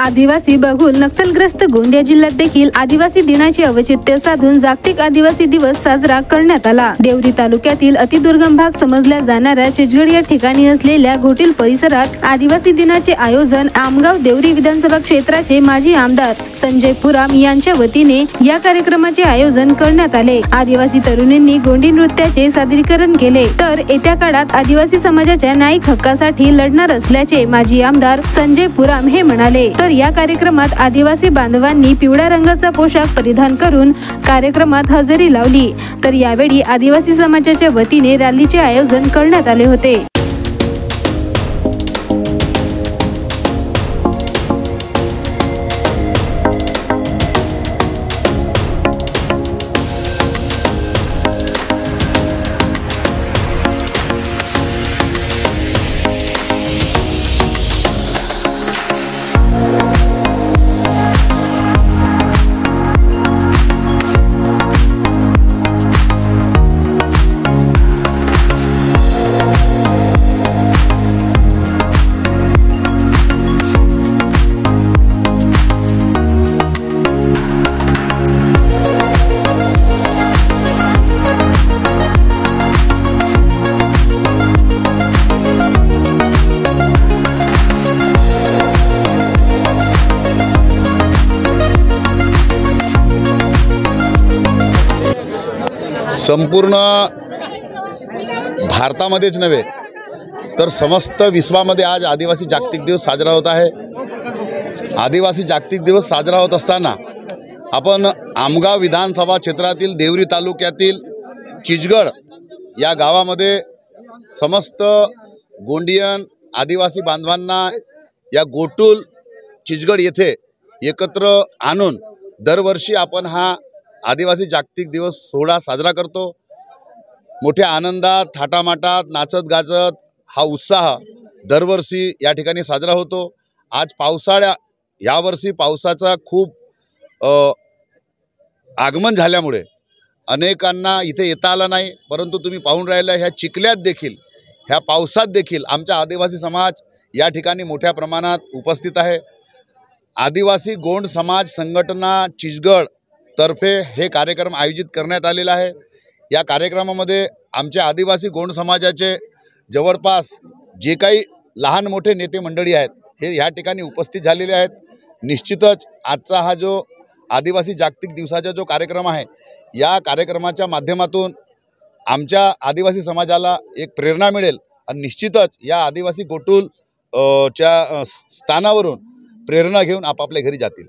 आदिवासी बहुल नक्षलग्रस्त गोंदिया जिल्ह्यात देखील आदिवासी दिनाचे औचित्य साधून जागतिक आदिवासी दिवस साजरा करण्यात आला। देवरी तालुक्यातील अतिदुर्गम भाग समजल्या जाणाऱ्या चिचगड या ठिकाणी असलेल्या घोटील परिसरात आदिवासी दिनाचे आयोजन आमगाव देवरी विधानसभा क्षेत्राचे माजी आमदार संजय पुराम यांच्या वतीने या कार्यक्रमाचे आयोजन करण्यात आले। आदिवासी तरुणींनी गोंडी नृत्याचे सादरीकरण केले, तर येत्या काळात आदिवासी समाजाच्या न्यायिक हक्कासाठी लढणार असल्याचे माजी आमदार संजय पुराम हे म्हणाले। तर या कार्यक्रमात आदिवासी बांधवांनी पिवळ्या रंगाचा पोशाख परिधान करून कार्यक्रमात हजेरी लावली। तर यावेळी आदिवासी समाजाच्या वतीने रॅलीचे आयोजन करण्यात आले होते। संपूर्ण भारतामध्येच नव्हे तर समस्त विश्वामध्ये आज आदिवासी जागतिक दिवस साजरा होत आहे। आदिवासी जागतिक दिवस साजरा होत असताना आपण आमगाव विधानसभा क्षेत्रातील देवरी तालुक्यातील चिचगड या गावामध्ये समस्त गोंडियन आदिवासी बांधवांना या गोटूल चिचगड येथे एकत्र आणून दरवर्षी आपण हा आदिवासी जागतिक दिवस सोहळा साजरा करतो। मोठ्या आनंदात थाटामाटात नाचत गाजत हा उत्साह दरवर्षी या ठिकाणी साजरा होतो। आज यावर्षी पावसाचा खूप आगमन झाल्यामुळे अनेकांना इथे येता आला नाही, परंतु तुम्ही पाहून राहिला ह्या चिखल्यात देखील ह्या पावसात देखील आमचा आदिवासी समाज या ठिकाणी मोठ्या प्रमाणात उपस्थित आहे। आदिवासी गोंड समाज संघटना चिचगड तर्फे हे कार्यक्रम आयोजित करण्यात आलेला आहे। या कार्यक्रमामध्ये आमच्या आदिवासी गोंड समाजाचे जवळपास जे काही लहान मोठे नेते मंडळी आहेत हे या ठिकाणी उपस्थित झालेले आहेत। निश्चितच आजचा हा जो आदिवासी जागतिक दिवसाचा जो कार्यक्रम आहे या कार्यक्रमाच्या माध्यमातून आमच्या आदिवासी समाजाला एक प्रेरणा मिळेल आणि निश्चितच या आदिवासी गोटूल च्या स्थानावरून प्रेरणा घेऊन आपापल्या घरी जातील।